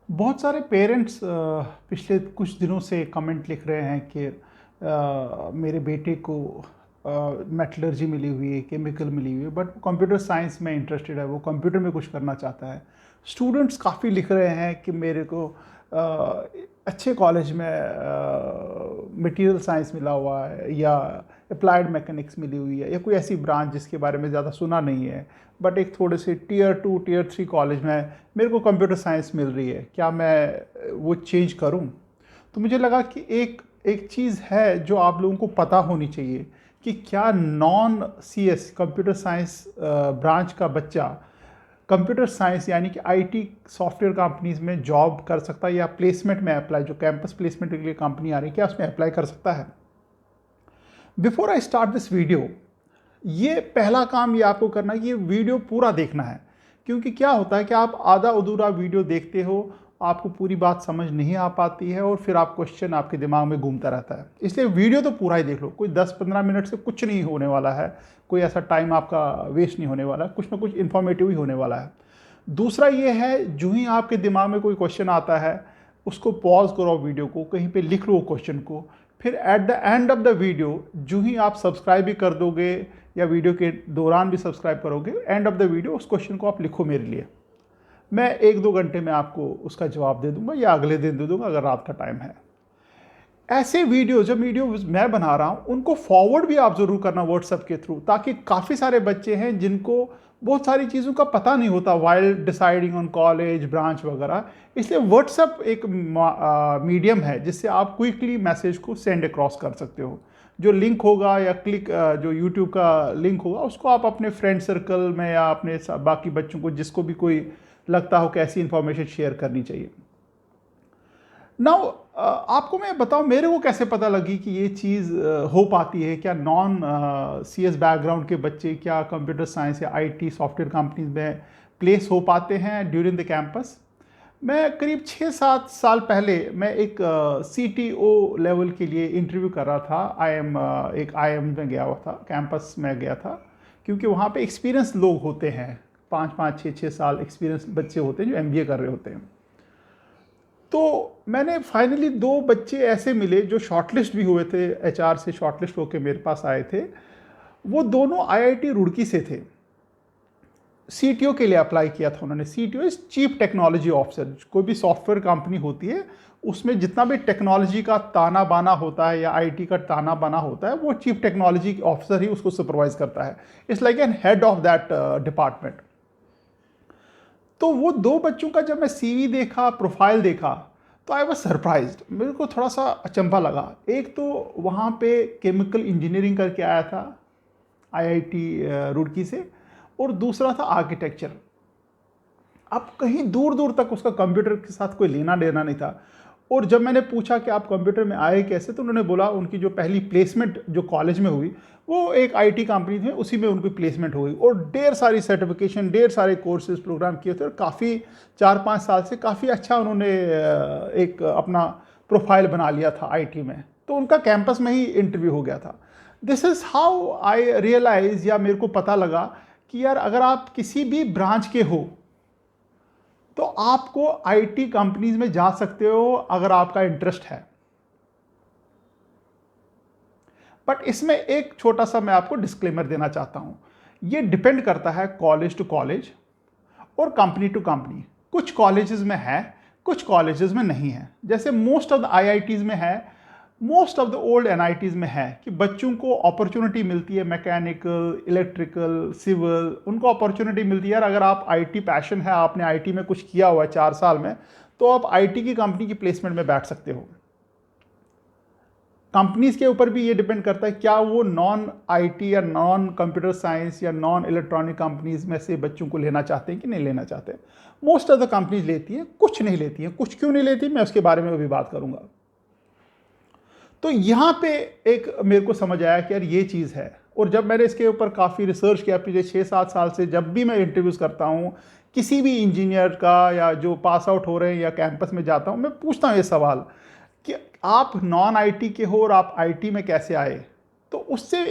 बहुत सारे पेरेंट्स पिछले कुछ दिनों से कमेंट लिख रहे हैं कि मेरे बेटे को मेटलर्जी मिली हुई है, केमिकल मिली हुई है, बट कंप्यूटर साइंस में इंटरेस्टेड है, वो कंप्यूटर में कुछ करना चाहता है। स्टूडेंट्स काफ़ी लिख रहे हैं कि मेरे को अच्छे कॉलेज में मटेरियल साइंस मिला हुआ है, या अप्लाइड मैकेनिक्स मिली हुई है, या कोई ऐसी ब्रांच जिसके बारे में ज़्यादा सुना नहीं है, बट एक थोड़े से टीयर 2 टीयर 3 कॉलेज में मेरे को कंप्यूटर साइंस मिल रही है, क्या मैं वो चेंज करूं? तो मुझे लगा कि एक एक चीज़ है जो आप लोगों को पता होनी चाहिए कि क्या non CS computer science branch का बच्चा कंप्यूटर साइंस यानी कि IT सॉफ्टवेयर कंपनीज में जॉब कर सकता है, या प्लेसमेंट में अप्लाई, जो कैंपस प्लेसमेंट के लिए कंपनी आ रही है, क्या उसमें अप्लाई कर सकता है? Before I start this video, ये पहला काम ये आपको करना है कि ये वीडियो पूरा देखना है। क्योंकि क्या होता है कि आप आधा अधूरा वीडियो देखते हो, आपको पूरी बात समझ नहीं आ पाती है, और फिर आप क्वेश्चन आपके दिमाग में घूमता रहता है। इसलिए वीडियो तो पूरा ही देख लो, कोई 10-15 मिनट से कुछ नहीं होने वाला है, कोई ऐसा टाइम आपका वेस्ट नहीं होने वाला, कुछ ना कुछ इन्फॉर्मेटिव ही होने वाला है। दूसरा ये है, जो ही आपके दिमाग में कोई क्वेश्चन आता है, उसको पॉज करो वीडियो को, कहीं पे लिख लो क्वेश्चन को, फिर at the end of the video जो ही आप सब्सक्राइब भी कर दोगे, या वीडियो के दौरान भी सब्सक्राइब करोगे, एंड ऑफ द वीडियो उस क्वेश्चन को आप लिखो मेरे लिए। मैं 1-2 घंटे में आपको उसका जवाब दे दूंगा, या अगले दिन दे दूंगा अगर रात का टाइम है। ऐसे वीडियो, जब वीडियो मैं बना रहा हूँ, उनको फॉरवर्ड भी आप ज़रूर करना व्हाट्सएप के थ्रू, ताकि काफ़ी सारे बच्चे हैं जिनको बहुत सारी चीज़ों का पता नहीं होता while deciding on college branch वगैरह। इसलिए व्हाट्सएप एक मीडियम है जिससे आप क्विकली मैसेज को सेंड अक्रॉस कर सकते हो। जो लिंक होगा या जो यूट्यूब का लिंक होगा, उसको आप अपने फ्रेंड सर्कल में या अपने बाकी बच्चों को, जिसको भी कोई लगता हो कि ऐसी इंफॉर्मेशन शेयर करनी चाहिए। नाउ आपको मैं बताऊं मेरे को कैसे पता लगी कि ये चीज़ हो पाती है। क्या नॉन CS बैकग्राउंड के बच्चे क्या कंप्यूटर साइंस या IT सॉफ्टवेयर कंपनीज में प्लेस हो पाते हैं ड्यूरिंग द कैंपस? मैं करीब 6-7 साल पहले मैं एक CTO लेवल के लिए इंटरव्यू कर रहा था। एक IIM में गया हुआ था, कैंपस में गया था, क्योंकि वहाँ पे एक्सपीरियंस लोग होते हैं, 5-5 6-6 साल एक्सपीरियंस बच्चे होते हैं जो MBA कर रहे होते हैं। तो मैंने फाइनली 2 बच्चे ऐसे मिले जो शॉर्टलिस्ट भी हुए थे, HR से शॉर्टलिस्ट होकर मेरे पास आए थे। वो दोनों IIT रुड़की से थे। CTO के लिए अप्लाई किया था उन्होंने। CTO is chief technology officer. कोई भी सॉफ्टवेयर कंपनी होती है, उसमें जितना भी टेक्नोलॉजी का ताना बाना होता है या IT का ताना बाना होता है, वो चीफ टेक्नोलॉजी ऑफिसर ही उसको सुपरवाइज करता है। It's like an head of that department. तो वो 2 बच्चों का जब मैं CV देखा, प्रोफाइल देखा, तो आई वॉज सरप्राइज्ड। मेरे को थोड़ा सा अचंभा लगा। एक तो वहाँ पे केमिकल इंजीनियरिंग करके आया था IIT रुड़की से, और दूसरा था आर्किटेक्चर। अब कहीं दूर दूर तक उसका कंप्यूटर के साथ कोई लेना देना नहीं था। और जब मैंने पूछा कि आप कंप्यूटर में आए कैसे, तो उन्होंने बोला उनकी जो पहली प्लेसमेंट जो कॉलेज में हुई, वो एक IT कंपनी थी, उसी में उनकी प्लेसमेंट हो गई, और ढेर सारी सर्टिफिकेशन, ढेर सारे कोर्सेज प्रोग्राम किए थे, और काफ़ी 4-5 साल से काफ़ी अच्छा उन्होंने एक अपना प्रोफाइल बना लिया था IT में। तो उनका कैंपस में ही इंटरव्यू हो गया था। This is how I realize, या मेरे को पता लगा कि यार अगर आप किसी भी ब्रांच के हो तो आपको IT कंपनीज में जा सकते हो अगर आपका इंटरेस्ट है। बट इसमें एक छोटा सा मैं आपको डिस्क्लेमर देना चाहता हूं। ये डिपेंड करता है कॉलेज टू कॉलेज और कंपनी टू कंपनी। कुछ कॉलेजेस में है, कुछ कॉलेजेस में नहीं है। जैसे मोस्ट ऑफ द IITs में है, most of the old NITs में है कि बच्चों को अपॉर्चुनिटी मिलती है, मैकेनिकल, इलेक्ट्रिकल, सिविल, उनको अपॉर्चुनिटी मिलती है। यार अगर आप IT पैशन है, आपने IT में कुछ किया हुआ है 4 साल में, तो आप IT की कंपनी की प्लेसमेंट में बैठ सकते हो। कंपनीज के ऊपर भी ये डिपेंड करता है क्या वो नॉन IT या नॉन कंप्यूटर साइंस या नॉन इलेक्ट्रॉनिक कंपनीज में से बच्चों को लेना चाहते हैं कि नहीं लेना चाहते। मोस्ट ऑफ द कंपनीज लेती हैं, कुछ नहीं लेती हैं। कुछ क्यों नहीं लेती, मैं उसके बारे में अभी बात करूंगा। तो यहाँ पे एक मेरे को समझ आया कि यार ये चीज़ है, और जब मैंने इसके ऊपर काफ़ी रिसर्च किया पिछले 6-7 साल से, जब भी मैं इंटरव्यूज़ करता हूँ किसी भी इंजीनियर का, या जो पास आउट हो रहे हैं या कैंपस में जाता हूँ, मैं पूछता हूँ ये सवाल कि आप नॉन IT के हो और आप IT में कैसे आए। तो उससे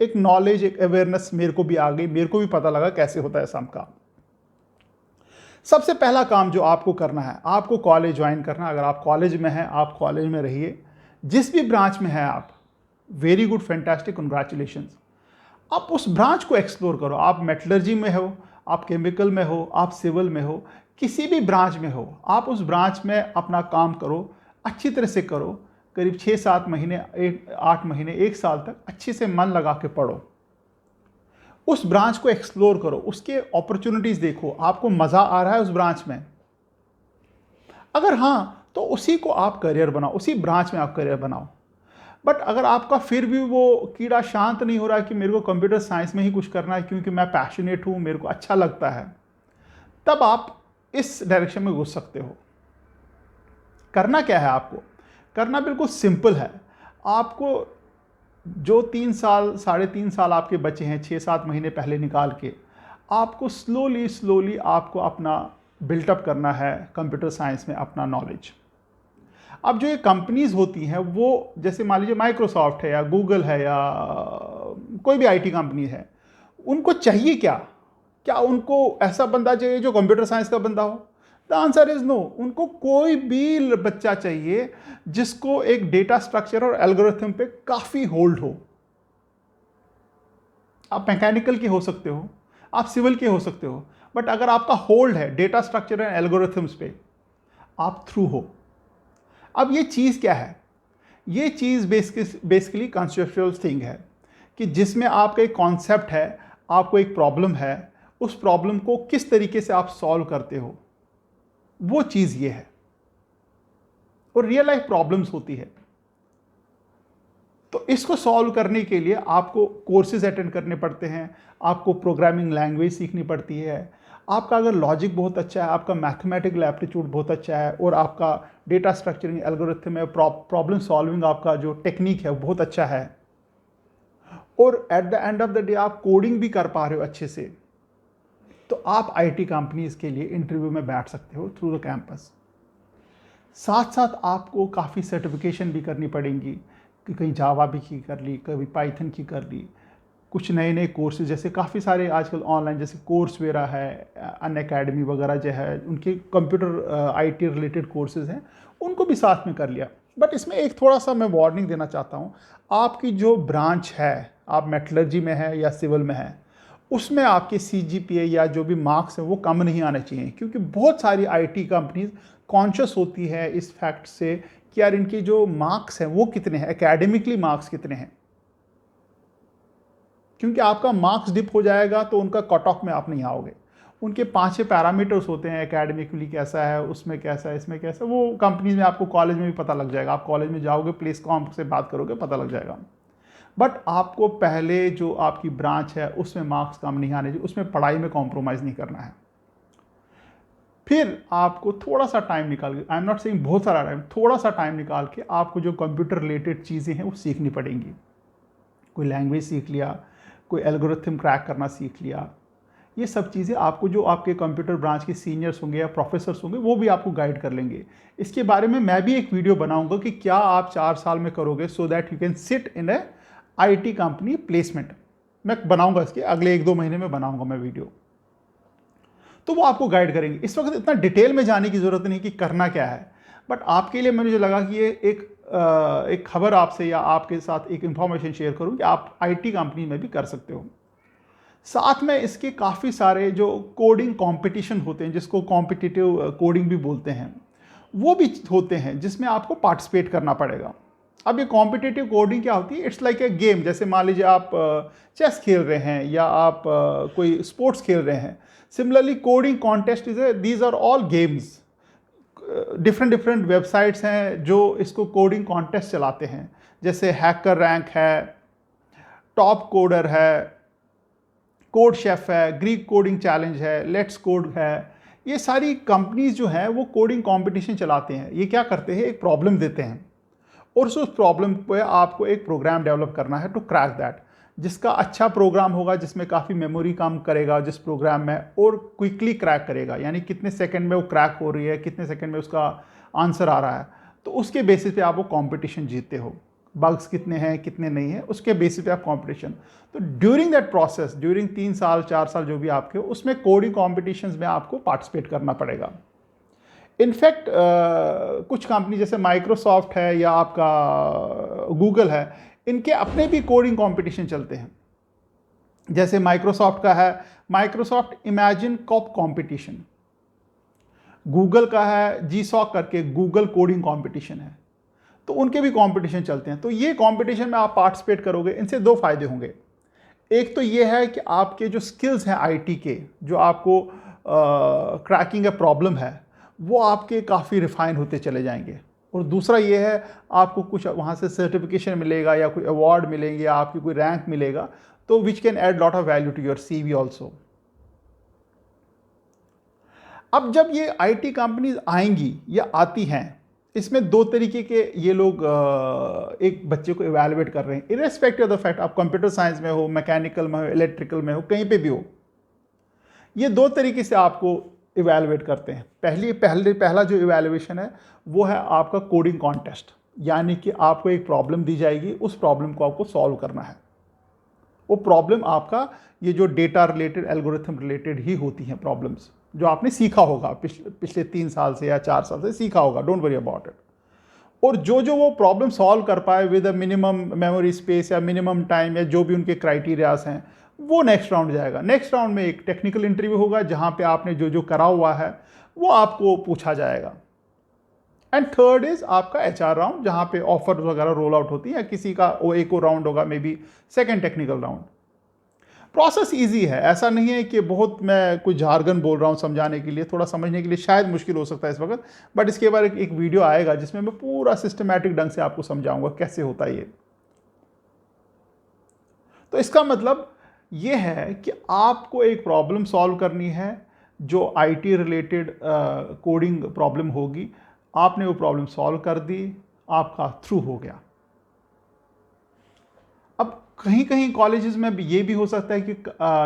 एक नॉलेज, एक अवेयरनेस मेरे को भी आ गई, मेरे को भी पता लगा कैसे होता है सब काम। सबसे पहला काम जो आपको करना है, आपको कॉलेज ज्वाइन करना। अगर आप कॉलेज में हैं, आप कॉलेज में रहिए। जिस भी ब्रांच में हैं आप, वेरी गुड, फैंटास्टिक, कंग्रेचुलेशंस। आप उस ब्रांच को एक्सप्लोर करो। आप मेटलर्जी में हो, आप केमिकल में हो, आप सिविल में हो, किसी भी ब्रांच में हो, आप उस ब्रांच में अपना काम करो, अच्छी तरह से करो। करीब 6-7 महीने, 8 महीने, 1 साल तक अच्छे से मन लगा के पढ़ो। उस ब्रांच को एक्सप्लोर करो, उसके अपॉर्चुनिटीज देखो, आपको मज़ा आ रहा है उस ब्रांच में। अगर हाँ, तो उसी को आप करियर बनाओ, उसी ब्रांच में आप करियर बनाओ। बट अगर आपका फिर भी वो कीड़ा शांत नहीं हो रहा है कि मेरे को कंप्यूटर साइंस में ही कुछ करना है क्योंकि मैं पैशनेट हूँ, मेरे को अच्छा लगता है, तब आप इस डायरेक्शन में घुस सकते हो। करना क्या है आपको? करना बिल्कुल सिंपल है। आपको जो 3 साल, 3.5 साल आपके बचे हैं, 6-7 महीने पहले निकाल के, आपको स्लोली आपको अपना बिल्टअप करना है कंप्यूटर साइंस में अपना नॉलेज। अब जो ये कंपनीज होती हैं, वो जैसे मान लीजिए माइक्रोसॉफ्ट है या गूगल है या कोई भी आईटी कंपनी है, उनको चाहिए क्या? क्या उनको ऐसा बंदा चाहिए जो कंप्यूटर साइंस का बंदा हो? The answer is no. उनको कोई भी बच्चा चाहिए जिसको एक डेटा स्ट्रक्चर और एल्गोरिथम पे काफी होल्ड हो। आप मैकेनिकल के हो सकते हो, आप सिविल के हो सकते हो, बट अगर आपका होल्ड है डेटा स्ट्रक्चर एंड एल्गोरिथम्स पे, आप थ्रू हो। अब ये चीज़ क्या है? ये चीज़ बेसिकली कॉन्सेप्चुअल थिंग है कि जिसमें आपका एक कॉन्सेप्ट है, आपको एक प्रॉब्लम है, उस प्रॉब्लम को किस तरीके से आप सॉल्व करते हो, वो चीज़ ये है। और रियल लाइफ प्रॉब्लम्स होती है, तो इसको सॉल्व करने के लिए आपको कोर्सेज अटेंड करने पड़ते हैं, आपको प्रोग्रामिंग लैंग्वेज सीखनी पड़ती है। आपका अगर लॉजिक बहुत अच्छा है, आपका मैथमेटिकल एप्टीट्यूड बहुत अच्छा है, और आपका डेटा स्ट्रक्चरिंग एल्गोरिथम है, प्रॉब्लम सॉल्विंग आपका जो टेक्निक है वो बहुत अच्छा है, और at the end of the day आप कोडिंग भी कर पा रहे हो अच्छे से, तो आप आईटी कंपनीज के लिए इंटरव्यू में बैठ सकते हो थ्रू द कैंपस। साथ साथ आपको काफ़ी सर्टिफिकेशन भी करनी पड़ेंगी कि कहीं जावा भी की कर ली, कभी पाइथन की कर ली, कुछ नए नए कोर्सेज जैसे काफ़ी सारे आजकल ऑनलाइन जैसे कोर्स वेरा है, अनअकैडमी वगैरह जो है, उनके कंप्यूटर आईटी रिलेटेड कोर्सेज हैं, उनको भी साथ में कर लिया। बट इसमें एक थोड़ा सा मैं वार्निंग देना चाहता हूँ। आपकी जो ब्रांच है, आप मेटलर्जी में है या सिविल में है, उसमें आपके सीजीपीए या जो भी मार्क्स हैं वो कम नहीं आने चाहिए, क्योंकि बहुत सारी आईटी कंपनीज कॉन्शियस होती है इस फैक्ट से कि यार इनके जो मार्क्स हैं वो कितने हैं, एकेडमिकली मार्क्स कितने हैं। क्योंकि आपका मार्क्स डिप हो जाएगा तो उनका कट ऑफ में आप नहीं आओगे। उनके 5-6 पैरामीटर्स होते हैं, एकेडमिकली कैसा है, उसमें कैसा है, इसमें कैसा है, वो कंपनीज में आपको कॉलेज में भी पता लग जाएगा। आप कॉलेज में जाओगे, प्लेस कॉम्प से बात करोगे, पता लग जाएगा। बट आपको पहले जो आपकी ब्रांच है उसमें मार्क्स कम नहीं आने चाहिए, उसमें पढ़ाई में कॉम्प्रोमाइज़ नहीं करना है। फिर आपको थोड़ा सा टाइम निकाल के, आई एम नॉट सेइंग बहुत सारा टाइम, थोड़ा सा टाइम निकाल के आपको जो कंप्यूटर रिलेटेड चीज़ें हैं वो सीखनी पड़ेंगी। कोई लैंग्वेज सीख लिया, कोई एल्गोरिथम क्रैक करना सीख लिया, ये सब चीज़ें आपको जो आपके कंप्यूटर ब्रांच के सीनियर्स होंगे या प्रोफेसर्स होंगे वो भी आपको गाइड कर लेंगे। इसके बारे में मैं भी एक वीडियो बनाऊंगा कि क्या आप 4 साल में करोगे so that you can sit in A IT company placement. मैं बनाऊंगा, इसके अगले 1-2 महीने में बनाऊंगा मैं वीडियो, तो वो आपको गाइड करेंगे। इस वक्त इतना डिटेल में जाने की ज़रूरत नहीं कि करना क्या है, बट आपके लिए मुझे लगा कि ये एक खबर आपसे या आपके साथ एक इंफॉर्मेशन शेयर करूं कि आप आईटी कंपनी में भी कर सकते हो। साथ में इसके काफ़ी सारे जो कोडिंग कंपटीशन होते हैं, जिसको कॉम्पिटिटिव कोडिंग भी बोलते हैं, वो भी होते हैं जिसमें आपको पार्टिसिपेट करना पड़ेगा। अब ये कॉम्पिटिटिव कोडिंग क्या होती है? It's like a game. जैसे मान लीजिए आप चेस खेल रहे हैं या आप कोई स्पोर्ट्स खेल रहे हैं। Similarly coding contest is these are all games. Different websites हैं जो इसको कोडिंग कॉन्टेस्ट चलाते हैं, जैसे हैकर रैंक है, टॉप कोडर है, कोड शेफ है, ग्रीक कोडिंग चैलेंज है, लेट्स कोड है। ये सारी कंपनीज जो हैं वो कोडिंग कंपटीशन चलाते हैं। ये क्या करते हैं? एक प्रॉब्लम देते हैं और उस प्रॉब्लम पे आपको एक प्रोग्राम डेवलप करना है टू क्रैक दैट। जिसका अच्छा प्रोग्राम होगा, जिसमें काफ़ी मेमोरी काम करेगा जिस प्रोग्राम में, और क्विकली क्रैक करेगा, यानी कितने सेकंड में वो क्रैक हो रही है, कितने सेकंड में उसका आंसर आ रहा है, तो उसके बेसिस पे आप वो कंपटीशन जीतते हो। बग्स कितने हैं कितने नहीं हैं, उसके बेसिस पे आप कंपटीशन। तो ड्यूरिंग दैट प्रोसेस, ड्यूरिंग 3 साल 4 साल जो भी आपके हो, उसमें कोडिंग कॉम्पिटिशन्स में आपको पार्टिसिपेट करना पड़ेगा। इनफैक्ट कुछ कंपनी जैसे माइक्रोसॉफ्ट है या आपका गूगल है, इनके अपने भी कोडिंग कंपटीशन चलते हैं। जैसे माइक्रोसॉफ्ट का है Microsoft Imagine Cup competition, Google का है जी सॉक करके गूगल कोडिंग कंपटीशन है। तो उनके भी कंपटीशन चलते हैं। तो ये कंपटीशन में आप पार्टिसिपेट करोगे, इनसे 2 फायदे होंगे। एक तो ये है कि आपके जो स्किल्स हैं आईटी के, जो आपको क्रैकिंग ए प्रॉब्लम है, वो आपके काफ़ी रिफाइन होते चले जाएंगे। और दूसरा ये है, आपको कुछ वहाँ से सर्टिफिकेशन मिलेगा या कोई अवार्ड मिलेंगे या आपकी कोई रैंक मिलेगा, तो which can add lot of value to your CV also. अब जब ये आईटी कंपनीज आएंगी या आती हैं, इसमें 2 तरीके के ये लोग एक बच्चे को इवैल्यूएट कर रहे हैं, इरेस्पेक्टिव ऑफ द फैक्ट आप कंप्यूटर साइंस में हो, मैकेनिकल में हो, इलेक्ट्रिकल में हो, कहीं पे भी हो। ये 2 तरीके से आपको इवैल्यूएट करते हैं। पहला जो इवैल्यूएशन है वो है आपका कोडिंग कॉन्टेस्ट, यानी कि आपको एक प्रॉब्लम दी जाएगी, उस प्रॉब्लम को आपको सॉल्व करना है। वो प्रॉब्लम आपका ये जो डेटा रिलेटेड, एल्गोरिथम रिलेटेड ही होती हैं प्रॉब्लम्स, जो आपने सीखा होगा पिछले 3 साल से या 4 साल से सीखा होगा, डोंट वरी अबाउट इट। और जो वो प्रॉब्लम सॉल्व कर पाए with a minimum memory space या मिनिमम टाइम या जो भी उनके क्राइटेरियाज हैं, वो नेक्स्ट राउंड जाएगा। नेक्स्ट राउंड में एक टेक्निकल इंटरव्यू होगा जहाँ पे आपने जो करा हुआ है वो आपको पूछा जाएगा। एंड थर्ड इज आपका एचआर राउंड, जहाँ पे ऑफर वगैरह रोल आउट होती है, किसी का वो एक और राउंड होगा, may be second technical round. Process easy है, ऐसा नहीं है कि बहुत मैं कुछ जार्गन बोल रहा हूँ समझाने के लिए, थोड़ा समझने के लिए शायद मुश्किल हो सकता है इस वक्त, बट इसके बाद एक वीडियो आएगा जिसमें मैं पूरा सिस्टमैटिक ढंग से आपको समझाऊंगा कैसे होता है ये। तो इसका मतलब ये है कि आपको एक प्रॉब्लम सॉल्व करनी है जो आईटी रिलेटेड कोडिंग प्रॉब्लम होगी, आपने वो प्रॉब्लम सॉल्व कर दी, आपका थ्रू हो गया। अब कहीं कहीं कॉलेजेस में भी ये भी हो सकता है कि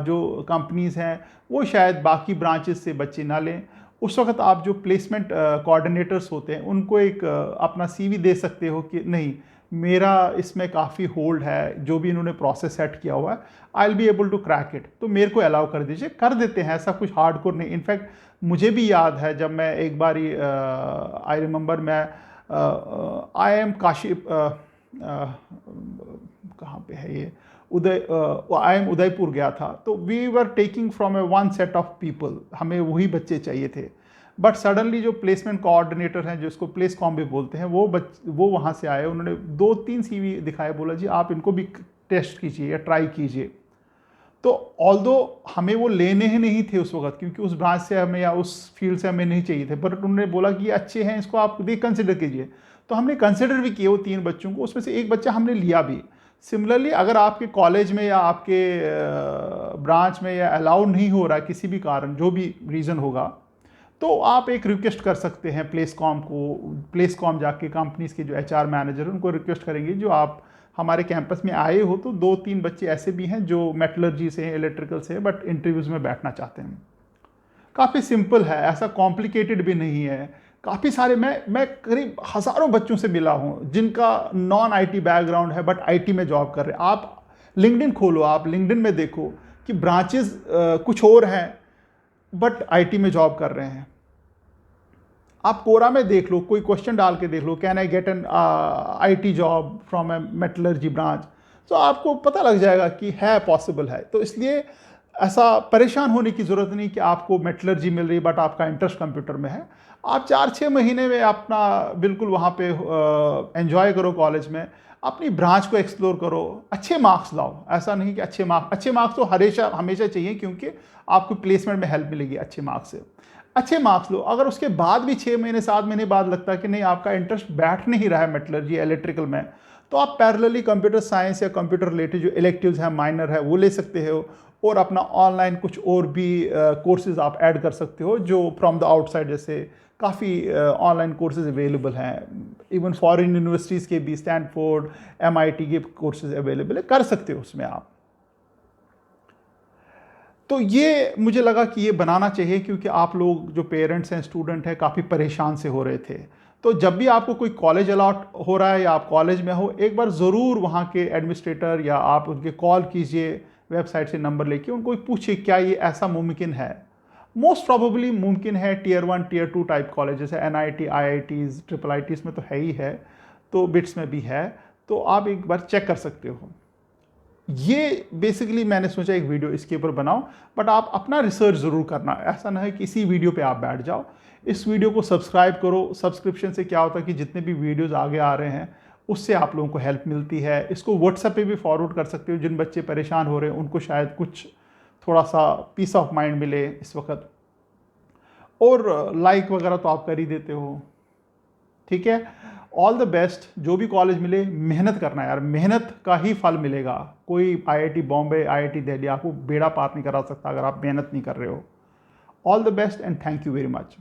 जो कंपनीज हैं वो शायद बाकी ब्रांचेस से बच्चे ना लें। उस वक्त आप जो प्लेसमेंट कोऑर्डिनेटर्स होते हैं उनको एक अपना सीवी दे सकते हो कि नहीं, मेरा इसमें काफ़ी होल्ड है, जो भी इन्होंने प्रोसेस सेट किया हुआ है, I will be able to crack it, तो मेरे को अलाउ कर दीजिए। कर देते हैं, ऐसा कुछ हार्डकोर नहीं। इनफैक्ट मुझे भी याद है जब मैं एक बारी आई रिमेंबर, मैं आई एम काशी कहाँ पे है ये, आई एम उदयपुर गया था। तो we were taking from a one set of people, हमें वही बच्चे चाहिए थे। बट सडनली जो प्लेसमेंट कोऑर्डिनेटर हैं, जिसको प्लेस कॉम भी बोलते हैं, वो वहाँ से आए, उन्होंने 2-3 सीवी दिखाए, बोला जी आप इनको भी टेस्ट कीजिए या ट्राई कीजिए। तो ऑल्दो हमें वो लेने ही नहीं थे उस वक्त, क्योंकि उस ब्रांच से हमें या उस फील्ड से हमें नहीं चाहिए थे, बट उन्होंने बोला कि ये अच्छे हैं, इसको आप कंसिडर कीजिए। तो हमने कंसिडर भी किए वो 3 बच्चों को, उसमें से एक बच्चा हमने लिया भी। सिमिलरली अगर आपके कॉलेज में या आपके ब्रांच में या अलाउ नहीं हो रहा है किसी भी कारण, जो भी रीज़न होगा, तो आप एक रिक्वेस्ट कर सकते हैं प्लेसकॉम को। प्लेसकॉम जाके कंपनीज के जो एचआर मैनेजर उनको रिक्वेस्ट करेंगे, जो आप हमारे कैंपस में आए हो, तो 2-3 बच्चे ऐसे भी हैं जो मेटलर्जी से हैं, इलेक्ट्रिकल से हैं, बट इंटरव्यूज़ में बैठना चाहते हैं। काफ़ी सिंपल है, ऐसा कॉम्प्लिकेटेड भी नहीं है। काफ़ी सारे मैं करीब हज़ारों बच्चों से मिला हूँ जिनका नॉन आईटी बैकग्राउंड है बट आईटी में जॉब कर रहे हैं। आप लिंक्डइन खोलो, आप लिंक्डइन में देखो कि ब्रांचेस कुछ और हैं बट आईटी में जॉब कर रहे हैं। आप कोरा में देख लो, कोई क्वेश्चन डाल के देख लो, can I get an IT job from a metallurgy branch, तो आपको पता लग जाएगा कि है, पॉसिबल है। तो इसलिए ऐसा परेशान होने की ज़रूरत नहीं कि आपको मेटलर्जी मिल रही बट आपका इंटरेस्ट कंप्यूटर में है। आप 4-6 महीने में अपना बिल्कुल वहाँ पे एंजॉय करो, कॉलेज में अपनी ब्रांच को एक्सप्लोर करो, अच्छे मार्क्स लाओ। ऐसा नहीं कि अच्छे मार्क्स तो हमेशा चाहिए, क्योंकि आपको प्लेसमेंट में हेल्प मिलेगी अच्छे मार्क्स से। अच्छे मार्क्स लो। अगर उसके बाद भी 6 महीने 7 महीने बाद लगता है कि नहीं, आपका इंटरेस्ट बैठ नहीं रहा है मेटलर्जी इलेक्ट्रिकल में, तो आप पैरेलली कंप्यूटर साइंस या कंप्यूटर रिलेटेड जो इलेक्टिव्स हैं, माइनर है, वो ले सकते हो, और अपना ऑनलाइन कुछ और भी कोर्सेज आप ऐड कर सकते हो जो फ्रॉम द आउटसाइड, जैसे काफ़ी ऑनलाइन कोर्सेज अवेलेबल हैं। इवन फॉरेन यूनिवर्सिटीज़ के भी, स्टैनफोर्ड, एमआईटी के कोर्सेज अवेलेबल है, कर सकते हो उसमें आप। तो ये मुझे लगा कि ये बनाना चाहिए, क्योंकि आप लोग जो पेरेंट्स हैं, स्टूडेंट हैं, काफ़ी परेशान से हो रहे थे। तो जब भी आपको कोई कॉलेज अलॉट हो रहा है या आप कॉलेज में हो, एक बार ज़रूर वहाँ के एडमिनिस्ट्रेटर या आप उनके कॉल कीजिए, वेबसाइट से नंबर लेके उनको पूछिए क्या ये ऐसा मुमकिन है। मोस्ट प्रॉबेबली मुमकिन है, टीयर 1 टीयर 2 टाइप कॉलेज जैसे NIT, IITs, ट्रिपल IITs में तो है ही है, तो बिट्स में भी है, तो आप एक बार चेक कर सकते हो। ये बेसिकली मैंने सोचा एक वीडियो इसके ऊपर बनाऊं, बट आप अपना रिसर्च ज़रूर करना, ऐसा ना है कि इसी वीडियो पे आप बैठ जाओ। इस वीडियो को सब्सक्राइब करो। सब्सक्रिप्शन से क्या होता है कि जितने भी वीडियोस आगे आ रहे हैं उससे आप लोगों को हेल्प मिलती है। इसको व्हाट्सएप पे भी फॉरवर्ड कर सकते हो, जिन बच्चे परेशान हो रहे हैं उनको शायद कुछ थोड़ा सा पीस ऑफ माइंड मिले इस वक्त। और लाइक वगैरह तो आप कर ही देते हो, ठीक है। ऑल द बेस्ट, जो भी कॉलेज मिले मेहनत करना यार, मेहनत का ही फल मिलेगा। कोई IIT बॉम्बे, IIT दिल्ली आपको बेड़ा पार नहीं करा सकता अगर आप मेहनत नहीं कर रहे हो। All the best and thank you very much.